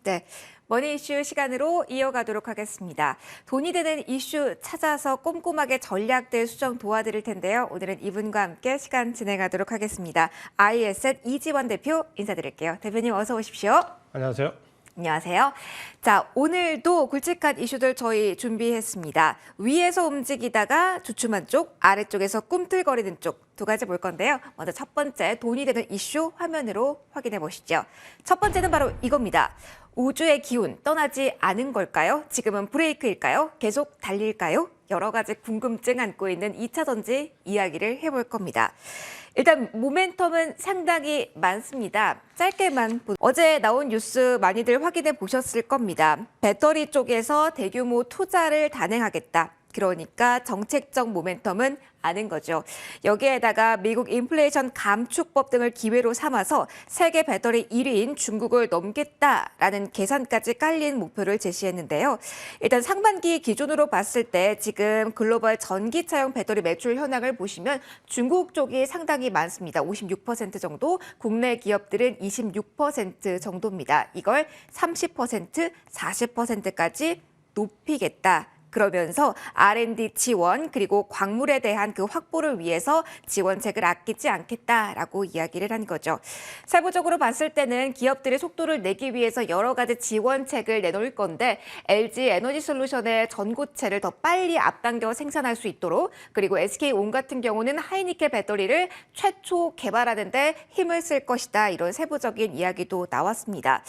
네, 머니 이슈 시간으로 이어가도록 하겠습니다. 돈이 되는 이슈 찾아서 꼼꼼하게 전략들 수정 도와드릴 텐데요. 오늘은 이분과 함께 시간 진행하도록 하겠습니다. i에셋 이지원 대표 인사드릴게요. 대표님 어서 오십시오. 안녕하세요. 안녕하세요. 자, 오늘도 굵직한 이슈들 저희 준비했습니다. 위에서 움직이다가 주춤한 쪽, 아래쪽에서 꿈틀거리는 쪽 두 가지 볼 건데요. 먼저 첫 번째 돈이 되는 이슈 화면으로 확인해 보시죠. 첫 번째는 바로 이겁니다. 우주의 기운 떠나지 않은 걸까요? 지금은 브레이크일까요? 계속 달릴까요? 여러 가지 궁금증 안고 있는 2차 전지 이야기를 해볼 겁니다. 일단 모멘텀은 상당히 많습니다. 짧게만 어제 나온 뉴스 많이들 확인해 보셨을 겁니다. 배터리 쪽에서 대규모 투자를 단행하겠다. 그러니까 정책적 모멘텀은 아는 거죠. 여기에다가 미국 인플레이션 감축법 등을 기회로 삼아서 세계 배터리 1위인 중국을 넘겠다라는 계산까지 깔린 목표를 제시했는데요. 일단 상반기 기준으로 봤을 때 지금 글로벌 전기차용 배터리 매출 현황을 보시면 중국 쪽이 상당히 많습니다. 56% 정도, 국내 기업들은 26% 정도입니다. 이걸 30%, 40%까지 높이겠다. 그러면서 R&D 지원 그리고 광물에 대한 그 확보를 위해서 지원책을 아끼지 않겠다라고 이야기를 한 거죠. 세부적으로 봤을 때는 기업들의 속도를 내기 위해서 여러 가지 지원책을 내놓을 건데 LG 에너지솔루션의 전고체를 더 빨리 앞당겨 생산할 수 있도록 그리고 SK온 같은 경우는 하이니켈 배터리를 최초 개발하는 데 힘을 쓸 것이다. 이런 세부적인 이야기도 나왔습니다.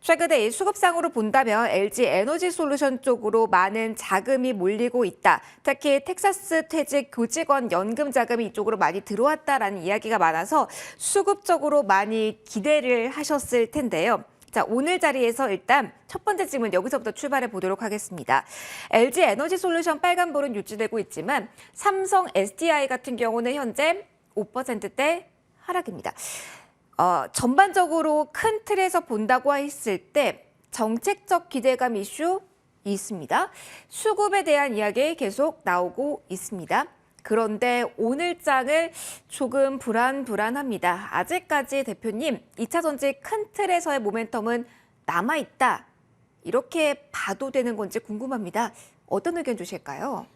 최근에 수급상으로 본다면 LG 에너지솔루션 쪽으로 많은 자금이 몰리고 있다. 특히 텍사스 퇴직 교직원 연금 자금이 이쪽으로 많이 들어왔다라는 이야기가 많아서 수급적으로 많이 기대를 하셨을 텐데요. 자, 오늘 자리에서 일단 첫 번째 질문 여기서부터 출발해 보도록 하겠습니다. LG 에너지솔루션 빨간불은 유지되고 있지만 삼성 SDI 같은 경우는 현재 5%대 하락입니다. 전반적으로 큰 틀에서 본다고 했을 때 정책적 기대감 이슈 있습니다. 수급에 대한 이야기 계속 나오고 있습니다. 그런데 오늘 장을 조금 불안합니다. 아직까지 대표님 2차 전지 큰 틀에서의 모멘텀은 남아있다. 이렇게 봐도 되는 건지 궁금합니다. 어떤 의견 주실까요?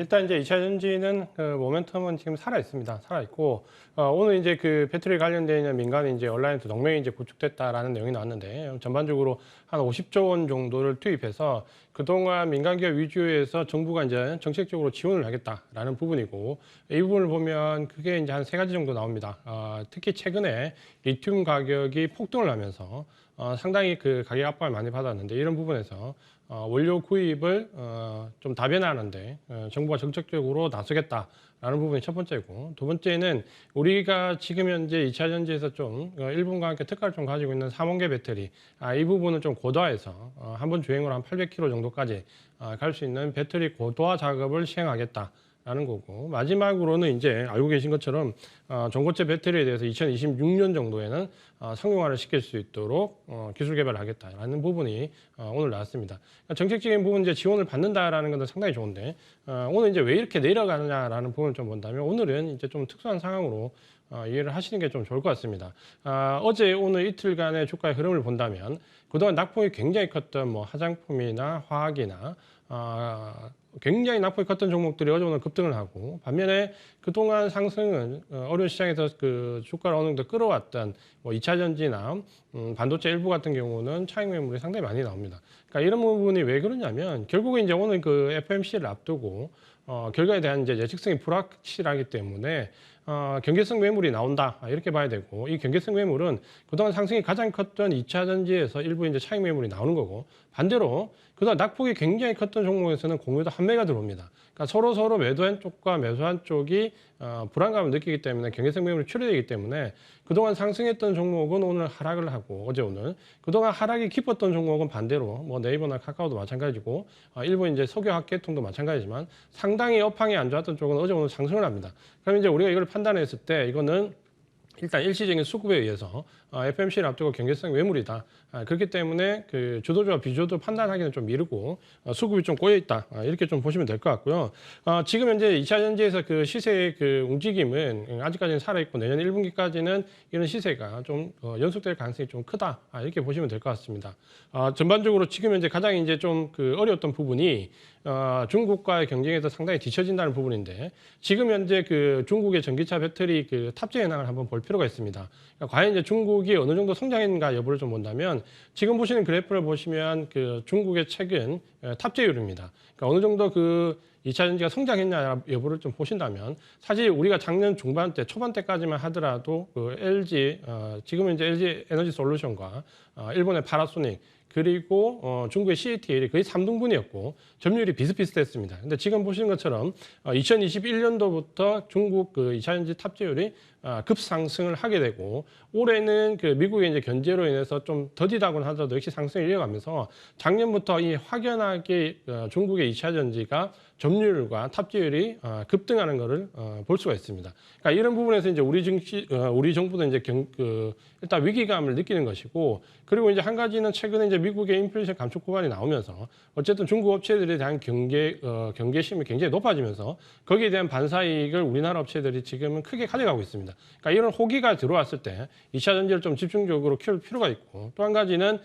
일단 이제 2차 전지는 그 모멘텀은 지금 살아 있습니다. 살아 있고 오늘 이제 그 배터리 관련되어 있는 민간이 이제 얼라이언스 동맹이 이제 구축됐다라는 내용이 나왔는데 전반적으로 한 50조 원 정도를 투입해서 그동안 민간 기업 위주에서 정부가 이제 정책적으로 지원을 하겠다라는 부분이고 이 부분을 보면 그게 이제 한 세 가지 정도 나옵니다. 특히 최근에 리튬 가격이 폭등을 하면서 상당히 그 가격 압박을 많이 받았는데 이런 부분에서 원료 구입을 좀 다변화하는데 정부가 적극적으로 나서겠다라는 부분이 첫 번째고 두 번째는 우리가 지금 현재 2차 전지에서 좀 일본과 함께 특화를 좀 가지고 있는 삼원계 배터리 이 부분을 좀 고도화해서 한 번 주행으로 한 800km 정도까지 갈 수 있는 배터리 고도화 작업을 시행하겠다. 라는 거고 마지막으로는 이제 알고 계신 것처럼 전고체 배터리에 대해서 2026년 정도에는 상용화를 시킬 수 있도록 기술 개발을 하겠다라는 부분이 오늘 나왔습니다. 그러니까 정책적인 부분 이제 지원을 받는다라는 것은 상당히 좋은데 오늘 이제 왜 이렇게 내려가느냐라는 부분을 좀 본다면 오늘은 이제 좀 특수한 상황으로 이해를 하시는 게 좀 좋을 것 같습니다. 어제 오늘 이틀간의 주가의 흐름을 본다면 그동안 낙폭이 굉장히 컸던 뭐 화장품이나 화학이나 굉장히 낙폭이 컸던 종목들이 어제 오늘 급등을 하고 반면에 그동안 상승은 어려운 시장에서 그 주가를 어느 정도 끌어왔던 뭐 2차 전지나 반도체 일부 같은 경우는 차익 매물이 상당히 많이 나옵니다. 그러니까 이런 부분이 왜 그러냐면 결국에 이제 오늘 그 FOMC를 앞두고 결과에 대한 이제 예측성이 불확실하기 때문에 경계성 매물이 나온다 이렇게 봐야 되고 이 경계성 매물은 그동안 상승이 가장 컸던 2차 전지에서 일부 이제 차익 매물이 나오는 거고 반대로 그동안 낙폭이 굉장히 컸던 종목에서는 공유도 한매가 들어옵니다. 그러니까 서로 매도한 쪽과 매수한 쪽이 불안감을 느끼기 때문에 경계성 매물이 출혈되기 때문에 그동안 상승했던 종목은 오늘 하락을 하고 어제 오늘 그동안 하락이 깊었던 종목은 반대로 뭐 네이버나 카카오도 마찬가지고 일부 이제 석유 학계통도 마찬가지지만 상당히 업황이 안 좋았던 쪽은 어제 오늘 상승을 합니다. 그럼 이제 우리가 이걸 판단했을 때 이거는 일단 일시적인 수급에 의해서 FMC를 앞두고 경계성 매물이다. 그렇기 때문에 그 주도주와 비주도 판단하기는 좀 미루고 수급이 좀 꼬여 있다. 이렇게 좀 보시면 될 것 같고요. 지금 현재 2차전지에서 그 시세의 그 움직임은 아직까지는 살아있고 내년 1분기까지는 이런 시세가 좀 연속될 가능성이 좀 크다. 이렇게 보시면 될 것 같습니다. 전반적으로 지금 현재 가장 이제 좀 그 어려웠던 부분이 중국과의 경쟁에서 상당히 뒤처진다는 부분인데 지금 현재 그 중국의 전기차 배터리 그 탑재 현황을 한번 볼 필요가 있습니다. 그러니까 과연 이제 중국이 어느 정도 성장했는가 여부를 좀 본다면 지금 보시는 그래프를 보시면 그 중국의 최근 탑재율입니다. 그러니까 어느 정도 그 2차 전지가 성장했냐 여부를 좀 보신다면 사실 우리가 작년 중반 때 초반 때까지만 하더라도 그 LG 지금은 이제 LG 에너지 솔루션과 일본의 파나소닉 그리고 중국의 CATL이 거의 3등분이었고 점유율이 비슷비슷했습니다. 근데 지금 보시는 것처럼 2021년도부터 중국 그 2차 전지 탑재율이 급상승을 하게 되고 올해는 그 미국의 이제 견제로 인해서 좀 더디다고는 하더라도 역시 상승을 이어가면서 작년부터 이 확연하게 중국의 2차 전지가 점유율과 탑재율이 급등하는 것을 볼 수가 있습니다. 그러니까 이런 부분에서 이제 우리 정부도 이제 일단 위기감을 느끼는 것이고 그리고 이제 한 가지는 최근에 이제 미국의 인플레이션 감축 구간이 나오면서 어쨌든 중국 업체들에 대한 경계심이 굉장히 높아지면서 거기에 대한 반사이익을 우리나라 업체들이 지금은 크게 가져가고 있습니다. 그러니까 이런 호기가 들어왔을 때 2차 전지를 좀 집중적으로 키울 필요가 있고 또 한 가지는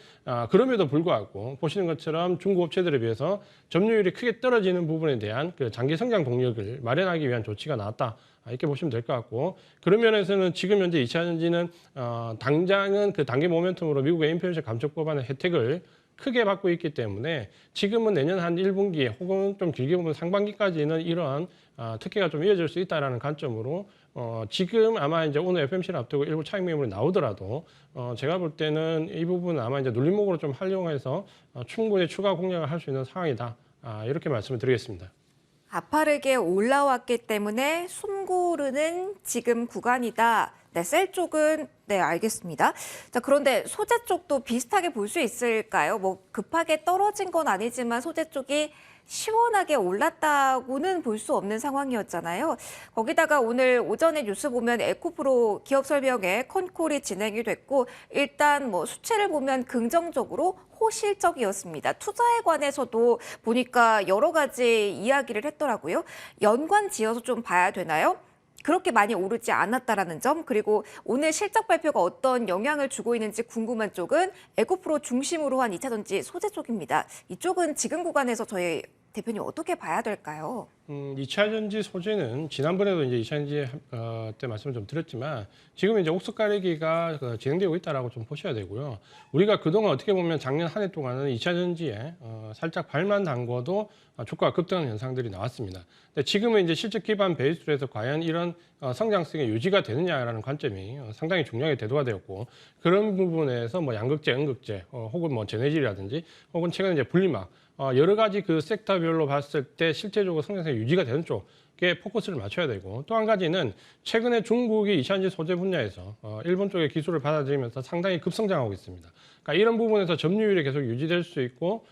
그럼에도 불구하고 보시는 것처럼 중국 업체들에 비해서 점유율이 크게 떨어지는 부분에 대한 그 장기 성장 동력을 마련하기 위한 조치가 나왔다. 이렇게 보시면 될 것 같고 그런 면에서는 지금 현재 2차 전지는 당장은 그 단기 모멘텀으로 미국의 인플레이션 감축 법안의 혜택을 크게 받고 있기 때문에 지금은 내년 한 1분기에 혹은 좀 길게 보면 상반기까지는 이러한 특혜가 좀 이어질 수 있다라는 관점으로 지금 아마 이제 오늘 FMC를 앞두고 일부 차익 매물이 나오더라도 제가 볼 때는 이 부분은 아마 이제 눌림목으로 좀 활용해서 충분히 추가 공략을 할 수 있는 상황이다. 이렇게 말씀을 드리겠습니다. 가파르게 올라왔기 때문에 숨고르는 지금 구간이다. 네, 셀 쪽은 네, 알겠습니다. 자, 그런데 소재 쪽도 비슷하게 볼 수 있을까요? 뭐 급하게 떨어진 건 아니지만 소재 쪽이 시원하게 올랐다고는 볼 수 없는 상황이었잖아요. 거기다가 오늘 오전에 뉴스 보면 에코프로 기업 설명회 컨콜이 진행이 됐고 일단 뭐 수치를 보면 긍정적으로 호실적이었습니다. 투자에 관해서도 보니까 여러 가지 이야기를 했더라고요. 연관 지어서 좀 봐야 되나요? 그렇게 많이 오르지 않았다라는 점, 그리고 오늘 실적 발표가 어떤 영향을 주고 있는지 궁금한 쪽은 에코프로 중심으로 한 2차 전지 소재 쪽입니다. 이쪽은 지금 구간에서 저희 대표님 어떻게 봐야 될까요? 2차 전지 소재는 지난번에도 이제 2차 전지 때 말씀을 좀 드렸지만 지금 이제 옥석 가리기가 진행되고 있다라고 좀 보셔야 되고요. 우리가 그동안 어떻게 보면 작년 한 해 동안은 2차 전지에 살짝 발만 담궈도 주가가 급등하는 현상들이 나왔습니다. 근데 지금은 이제 실적 기반 베이스로 해서 과연 이런 성장성이 유지가 되느냐라는 관점이 상당히 중요하게 대두가 되었고 그런 부분에서 뭐 양극재, 음극재 혹은 뭐 제네질이라든지 혹은 최근에 이제 분리막 여러 가지 그 섹터별로 봤을 때 실제적으로 성장성이 유지가 되는 쪽에 포커스를 맞춰야 되고 또 한 가지는 최근에 중국이 2차 전지 소재 분야에서 일본 쪽의 기술을 받아들이면서 상당히 급성장하고 있습니다. 그러니까 이런 부분에서 점유율이 계속 유지될 수 있고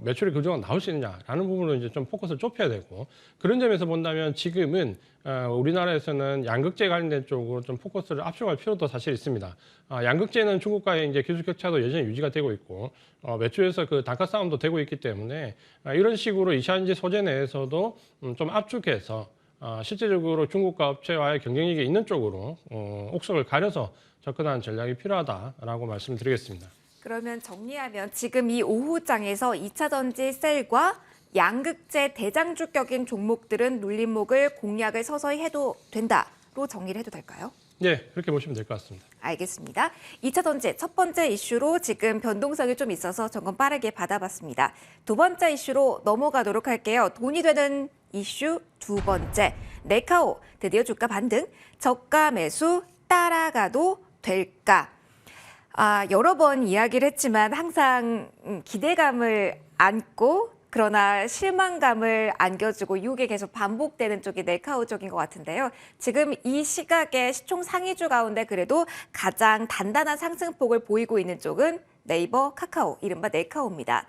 매출이 그 정도 나올 수 있느냐라는 부분으로 이제 좀 포커스를 좁혀야 되고 그런 점에서 본다면 지금은 우리나라에서는 양극재 관련된 쪽으로 좀 포커스를 압축할 필요도 사실 있습니다. 양극재는 중국과의 이제 기술 격차도 여전히 유지가 되고 있고 매출에서 그 단가 싸움도 되고 있기 때문에 이런 식으로 2차 전지 소재 내에서도 좀 압축해서 실제적으로 중국과 업체와의 경쟁력이 있는 쪽으로 옥석을 가려서 접근하는 전략이 필요하다라고 말씀드리겠습니다. 그러면 정리하면 지금 이 오후장에서 2차 전지 셀과 양극재 대장주격인 종목들은 눌림목을 공략을 서서히 해도 된다로 정리를 해도 될까요? 네, 그렇게 보시면 될 것 같습니다. 알겠습니다. 2차 전지 첫 번째 이슈로 지금 변동성이 좀 있어서 점검 빠르게 받아봤습니다. 두 번째 이슈로 넘어가도록 할게요. 돈이 되는 이슈 두 번째. 네카오 드디어 주가 반등. 저가 매수 따라가도 될까? 여러 번 이야기를 했지만 항상 기대감을 안고 그러나 실망감을 안겨주고 이게 계속 반복되는 쪽이 네카오 쪽인 것 같은데요. 지금 이 시각에 시총 상위주 가운데 그래도 가장 단단한 상승폭을 보이고 있는 쪽은 네이버, 카카오, 이른바 네카오입니다.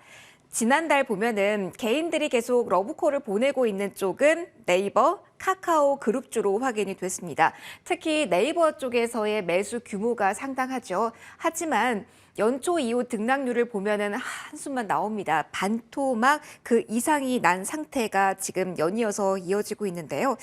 지난달 보면은 개인들이 계속 러브콜을 보내고 있는 쪽은 네이버, 카카오 그룹주로 확인이 됐습니다. 특히 네이버 쪽에서의 매수 규모가 상당하죠. 하지만 연초 이후 등락률을 보면은 한숨만 나옵니다. 반토막 그 이상이 난 상태가 지금 연이어서 이어지고 있는데요.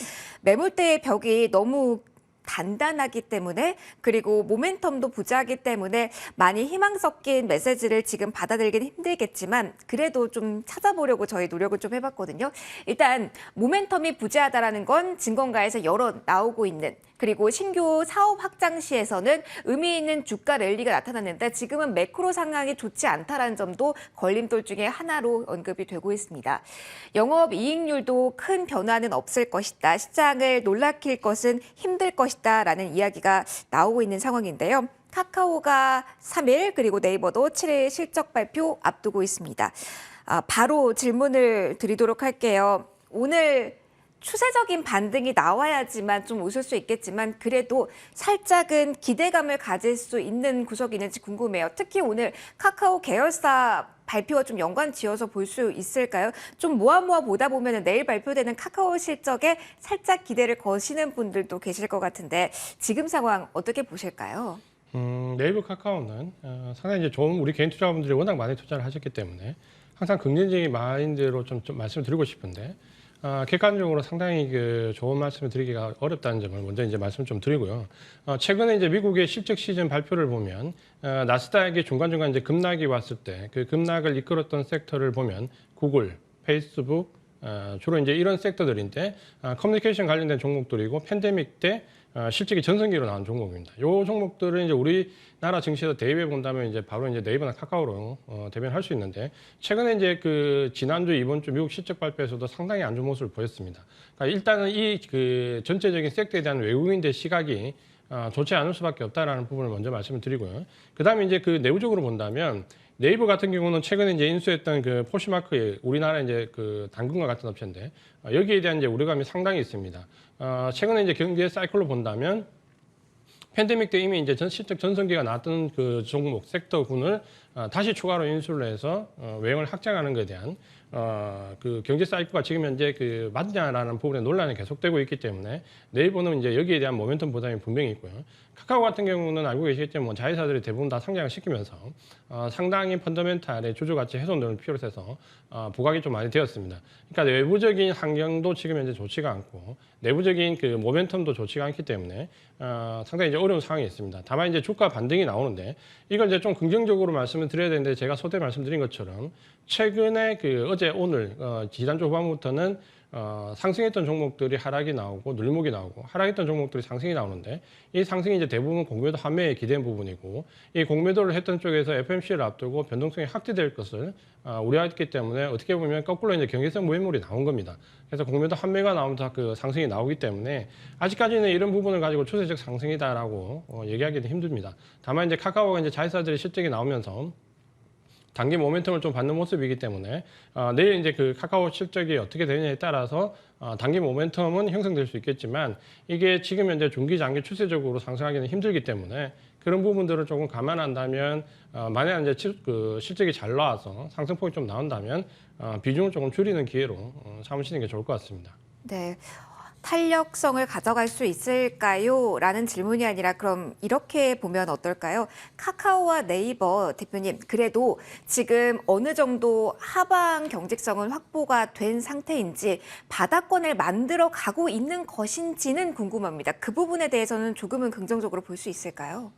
매물대의 벽이 너무 단단하기 때문에 그리고 모멘텀도 부재하기 때문에 많이 희망 섞인 메시지를 지금 받아들이긴 힘들겠지만 그래도 좀 찾아보려고 저희 노력을 좀 해봤거든요. 일단 모멘텀이 부재하다라는 건 증권가에서 여러 나오고 있는 그리고 신규 사업 확장 시에서는 의미 있는 주가 랠리가 나타났는데 지금은 매크로 상황이 좋지 않다라는 점도 걸림돌 중에 하나로 언급이 되고 있습니다. 영업 이익률도 큰 변화는 없을 것이다. 시장을 놀라킬 것은 힘들 것이다라는 이야기가 나오고 있는 상황인데요. 카카오가 3일 그리고 네이버도 7일 실적 발표 앞두고 있습니다. 바로 질문을 드리도록 할게요. 오늘 추세적인 반등이 나와야지만 좀 웃을 수 있겠지만 그래도 살짝은 기대감을 가질 수 있는 구석이 있는지 궁금해요. 특히 오늘 카카오 계열사 발표와 좀 연관 지어서 볼 수 있을까요? 좀 모아 보다 보면 내일 발표되는 카카오 실적에 살짝 기대를 거시는 분들도 계실 것 같은데 지금 상황 어떻게 보실까요? 네이버 카카오는 상당히 이제 좋은 우리 개인 투자자분들이 워낙 많이 투자를 하셨기 때문에 항상 긍정적인 마인드로 좀 말씀을 드리고 싶은데 객관적으로 상당히 좋은 말씀을 드리기가 어렵다는 점을 먼저 이제 말씀 좀 드리고요. 최근에 이제 미국의 실적 시즌 발표를 보면 나스닥이 중간중간 이제 급락이 왔을 때 그 급락을 이끌었던 섹터를 보면 구글, 페이스북 주로 이제 이런 섹터들인데 커뮤니케이션 관련된 종목들이고 팬데믹 때 실적이 전성기로 나온 종목입니다. 이 종목들은 이제 우리나라 증시에서 대입해 본다면 이제 바로 이제 네이버나 카카오로 대변할 수 있는데 최근에 이제 지난주 이번 주 미국 실적 발표에서도 상당히 안 좋은 모습을 보였습니다. 그러니까 일단은 이 전체적인 섹터에 대한 외국인들 시각이 좋지 않을 수밖에 없다라는 부분을 먼저 말씀을 드리고요. 그다음에 이제 내부적으로 본다면 네이버 같은 경우는 최근에 이제 인수했던 포시마크 우리나라 이제 당근과 같은 업체인데 여기에 대한 이제 우려감이 상당히 있습니다. 최근에 이제 경제 사이클로 본다면 팬데믹 때 이미 이제 실적 전성기가 나왔던 종목 섹터군을 다시 추가로 인수를 해서 외형을 확장하는 것에 대한 경제 사이클과 지금 현재 맞냐라는 부분에 논란이 계속되고 있기 때문에 네이버는 이제 여기에 대한 모멘텀 보장이 분명히 있고요. 카카오 같은 경우는 알고 계시겠지만 자회사들이 대부분 다 상장을 시키면서 상당히 펀더멘탈의 주주가치 훼손을 필요로 해서 부각이 좀 많이 되었습니다. 그러니까 외부적인 환경도 지금 현재 좋지가 않고 내부적인 모멘텀도 좋지가 않기 때문에 상당히 이제 어려운 상황이 있습니다. 다만 이제 주가 반등이 나오는데 이걸 이제 좀 긍정적으로 말씀을 드려야 되는데 제가 소대 말씀드린 것처럼 최근에 어제 오늘 지난주 후반부터는 상승했던 종목들이 하락이 나오고 눌림목이 나오고 하락했던 종목들이 상승이 나오는데 이 상승이 이제 대부분 공매도 환매에 기댄 부분이고 이 공매도를 했던 쪽에서 FMC를 앞두고 변동성이 확대될 것을 우려했기 때문에 어떻게 보면 거꾸로 이제 경계성 모임물이 나온 겁니다. 그래서 공매도 환매가 나오면서 상승이 나오기 때문에 아직까지는 이런 부분을 가지고 추세적 상승이다라고 얘기하기는 힘듭니다. 다만 이제 카카오가 이제 자회사들의 실적이 나오면서 단기 모멘텀을 좀 받는 모습이기 때문에 내일 이제 카카오 실적이 어떻게 되느냐에 따라서 단기 모멘텀은 형성될 수 있겠지만 이게 지금 현재 중기 장기 추세적으로 상승하기는 힘들기 때문에 그런 부분들을 조금 감안한다면 만약 이제 실적이 잘 나와서 상승폭이 좀 나온다면 비중을 조금 줄이는 기회로 삼으시는 게 좋을 것 같습니다. 네. 탄력성을 가져갈 수 있을까요? 라는 질문이 아니라 그럼 이렇게 보면 어떨까요? 카카오와 네이버 대표님, 그래도 지금 어느 정도 하방 경직성은 확보가 된 상태인지 바닥권을 만들어 가고 있는 것인지는 궁금합니다. 그 부분에 대해서는 조금은 긍정적으로 볼 수 있을까요?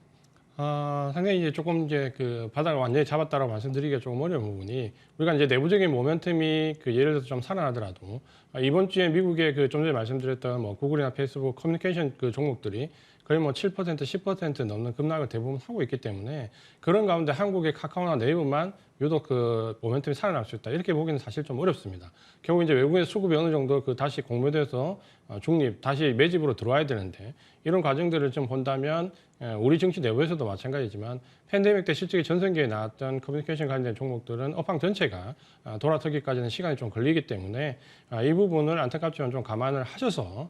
상당히 이제 조금 이제 바닥을 완전히 잡았다라고 말씀드리기가 조금 어려운 부분이 우리가 이제 내부적인 모멘텀이 예를 들어서 좀 살아나더라도 이번 주에 미국의 좀 전에 말씀드렸던 구글이나 페이스북 커뮤니케이션 종목들이 거의 7%, 10% 넘는 급락을 대부분 하고 있기 때문에 그런 가운데 한국의 카카오나 네이버만 유독 모멘텀이 살아날 수 있다. 이렇게 보기는 사실 좀 어렵습니다. 결국 이제 외국의 수급이 어느 정도 다시 공매도에서 중립, 다시 매집으로 들어와야 되는데 이런 과정들을 좀 본다면 우리 증시 내부에서도 마찬가지지만 팬데믹 때 실적이 전성기에 나왔던 커뮤니케이션 관련된 종목들은 업황 전체가 돌아서기까지는 시간이 좀 걸리기 때문에 이 부분을 안타깝지만 좀 감안을 하셔서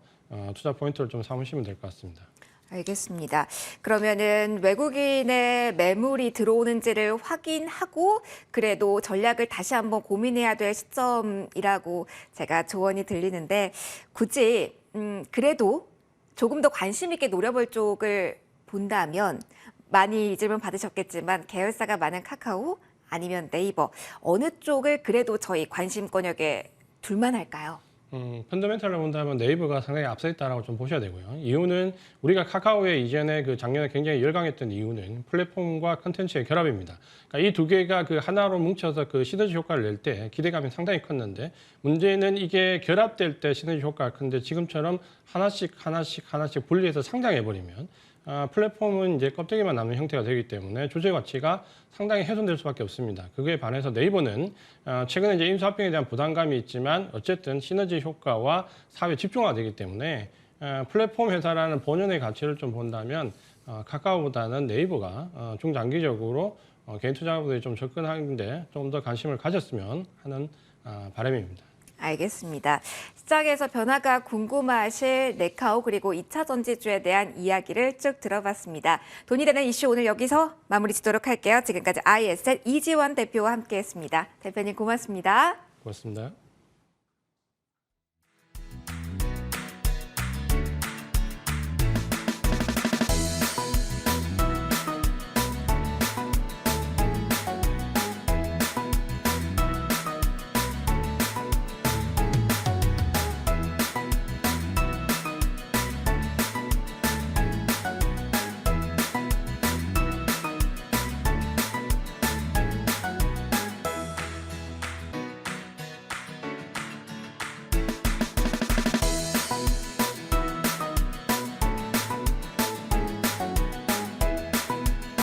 투자 포인트를 좀 삼으시면 될 것 같습니다. 알겠습니다. 그러면은 외국인의 매물이 들어오는지를 확인하고 그래도 전략을 다시 한번 고민해야 될 시점이라고 제가 조언이 들리는데 굳이 그래도 조금 더 관심 있게 노려볼 쪽을 본다면 많이 이 질문 받으셨겠지만 계열사가 많은 카카오 아니면 네이버 어느 쪽을 그래도 저희 관심권역에 둘만 할까요? 펀더멘탈로 본다면 네이버가 상당히 앞서 있다라고 좀 보셔야 되고요. 이유는 우리가 카카오의 이전에 그 작년에 굉장히 열광했던 이유는 플랫폼과 컨텐츠의 결합입니다. 그러니까 이 두 개가 그 하나로 뭉쳐서 그 시너지 효과를 낼 때 기대감이 상당히 컸는데 문제는 이게 결합될 때 시너지 효과가 큰데 지금처럼 하나씩 분리해서 상장해 버리면 플랫폼은 이제 껍데기만 남는 형태가 되기 때문에 조제 가치가 상당히 훼손될 수밖에 없습니다. 그거에 반해서 네이버는 최근에 이제 인수합병에 대한 부담감이 있지만 어쨌든 시너지 효과와 사회 집중화가 되기 때문에 플랫폼 회사라는 본연의 가치를 좀 본다면 카카오보다는 네이버가 중장기적으로 개인 투자자분들이 좀 접근하는데 좀 더 관심을 가졌으면 하는 바람입니다. 알겠습니다. 시장에서 변화가 궁금하실 네카오 그리고 2차 전지주에 대한 이야기를 쭉 들어봤습니다. 돈이 되는 이슈 오늘 여기서 마무리 짓도록 할게요. 지금까지 ISL 이지원 대표와 함께했습니다. 대표님 고맙습니다. 고맙습니다.